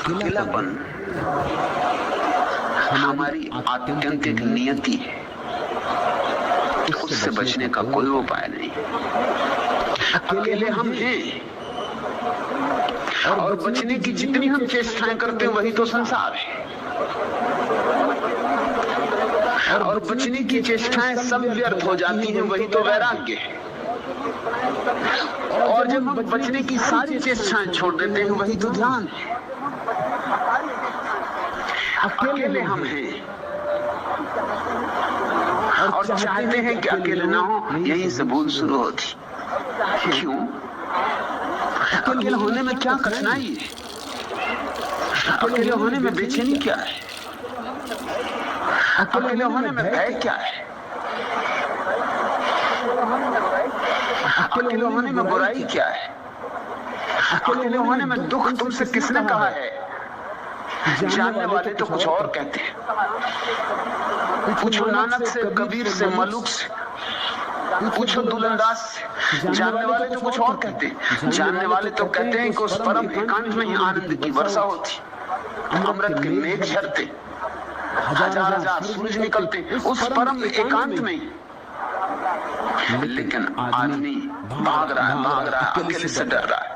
अकेलापन हमारी आत्यंतिक नियति है, उससे बचने का कोई उपाय नहीं। अकेले हम हैं और बचने की जितनी हम चेष्टाएं करते हैं वही तो संसार है, और बचने की चेष्टाएं सब व्यर्थ हो जाती हैं, वही तो वैराग्य है। और जब हम बचने की सारी चेष्टाएं छोड़ देते हैं वही तो ध्यान है। अकेले हम हैं और चाहते हैं कि अकेले ना हो, यहीं से भूल शुरू होती। क्यों? अकेले होने में क्या कठिनाई है? अकेले होने में बेचैनी क्या है? अकेले होने में भय क्या है? अकेले होने में बुराई क्या है? अकेले होने में दुख तुमसे किसने कहा है? जानने वाले तो कुछ और कहते हैं। पूछो नानक से, कबीर से, मलुक से, पूछो दुलंदास से, जानने वाले तो कुछ और कहते हैं। जानने वाले तो कहते हैं कि उस परम एकांत में ही आनंद की वर्षा होती, अमृत के मेघ झरते, हजार हजार सूरज निकलते उस परम एकांत में। लेकिन आदमी भाग रहा है, अकेले से डर रहा है।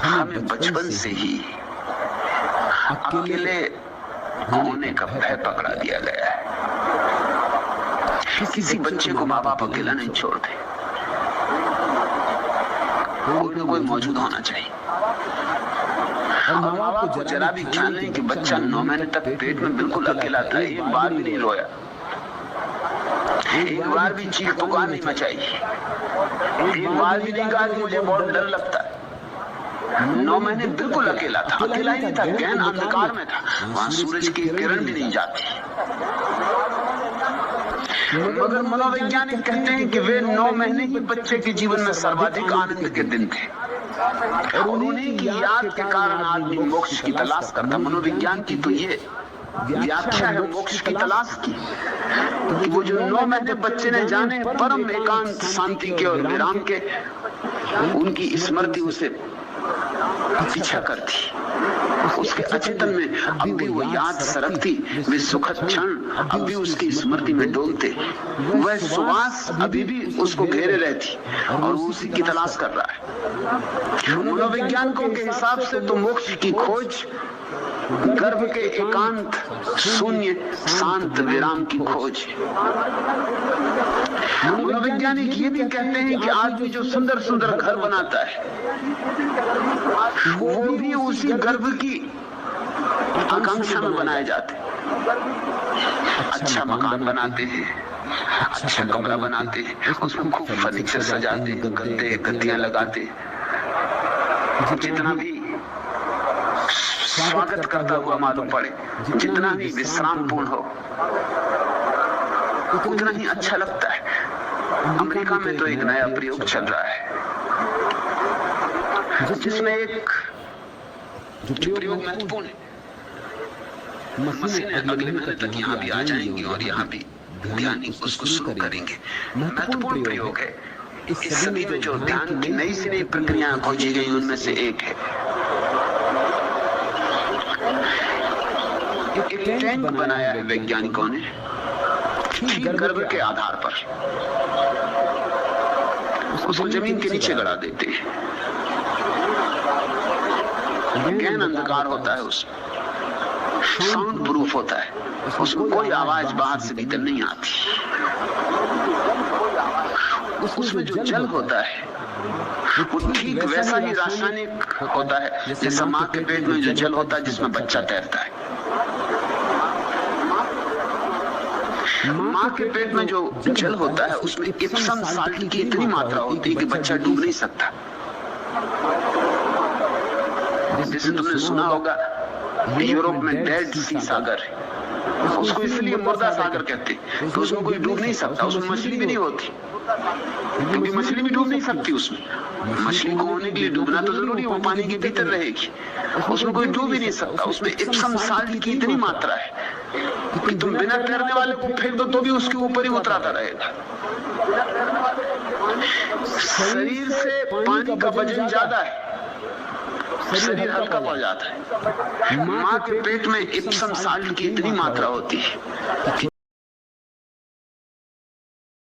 हमें बचपन से ही अकेले होने का भय पकड़ा दिया गया है। किसी बच्चे को माँ बाप अकेला नहीं छोड़ते, कोई ना कोई मौजूद होना चाहिए। और माँ बाप को जरा भी ख्याल नहीं कि बच्चा 9 महीने तक पेट में बिल्कुल अकेला था, एक बार भी नहीं रोया, एक बार भी चीख पुकार नहीं मचाई, एक बार भी नहीं कहा कि मुझे बहुत डर लगता है। 9 महीने बिल्कुल अकेला था, अकेला ही नहीं था, गहन अंधकार में था, वहां सूरज की किरण भी नहीं जाती। मगर मनोवैज्ञानिक कहते हैं कि वे 9 महीने ही बच्चे के जीवन में सर्वाधिक आनंद के दिन थे, और उन्हीं की याद के कारण आदमी मोक्ष की तलाश करता। मनोविज्ञान की तो ये व्याख्या है मोक्ष की तलाश की, कि वो जो 9 महीने बच्चे ने जाने परम एकांत शांति के और विराम के, उनकी स्मृति उसे पीछा करती, उसके अचेतन में अब भी वो याद सरकती, वे सुखद क्षण अब भी उसकी स्मृति में डोलते, वह सुवास अभी भी उसको घेरे रहती, और वो उसी की तलाश कर रहा है। मनोवैज्ञानिकों के हिसाब से तो मोक्ष की खोज गर्भ के एकांत शून्य शांत विराम की खोज। मनोवैज्ञानिक ये भी कहते हैं कि आदमी जो सुंदर सुंदर घर बनाता है वो भी उसी गर्भ की आकांक्षा में बनाए जाते हैं। अच्छा मकान बनाते हैं, अच्छा कमरा बनाते हैं, उसमें खूब फर्नीचर सजाते हैं, गद्दे गद्दियां लगाते हैं, जितना भी स्वागत करता हुआ मालूम पड़े, जितना भी विश्राम पूर्ण हो, उतना ही अच्छा लगता है। अमेरिका में तो एक नया प्रयोग चल रहा है जिसमें एक जो प्रयोग महत्वपूर्ण है, मशीनें अगले महीने तक यहाँ भी आ जाएंगी और यहाँ भी ध्यान उसको शुरू करेंगे। महत्वपूर्ण प्रयोग है। इस सदी में जो ध्यान की नई से नई प्रक्रियाएं खोजी गई उनमें से एक है एक टैंक बनाया है वैज्ञानिकों ने ठीक गर्भ के आधार पर, उसको जमीन के नीचे गड़ा देते हैं। गहन अंधकार होता है, उसमें साउंड प्रूफ होता है, उसमें कोई आवाज बाहर से भीतर नहीं आती। उसमें जो जल होता है वो ठीक वैसा ही रासायनिक होता है जैसा माँ के पेट में जो जल होता है जिसमें बच्चा तैरता है। माँ के पेट में जो जल होता है उसमें इप्सम साल्ट की इतनी मात्रा होती है कि बच्चा डूब नहीं सकता। जैसे तुमने सुना होगा यूरोप में डेड सी सागर है, उसको इसलिए मुर्दा सागर कहते हैं, तो उसमें कोई डूब नहीं सकता, उसमें मछली भी नहीं होती, क्योंकि मछली भी डूब नहीं सकती। उसमें मछली को होने के लिए डूबना तो जरूरी, वो पानी के भीतर रहेगी, उसमें कोई डूब ही नहीं सकता। उसमें इप्सम साल्ट की इतनी मात्रा है कि तुम बिना तैरने वाले को फेंक दो तो भी उसके ऊपर ही उतराता रहेगा। शरीर से पानी का वजन ज्यादा है, शरीर हल्का पड़ जाता है। माँ के पेट में इप्सम साल्ट की इतनी मात्रा होती है कि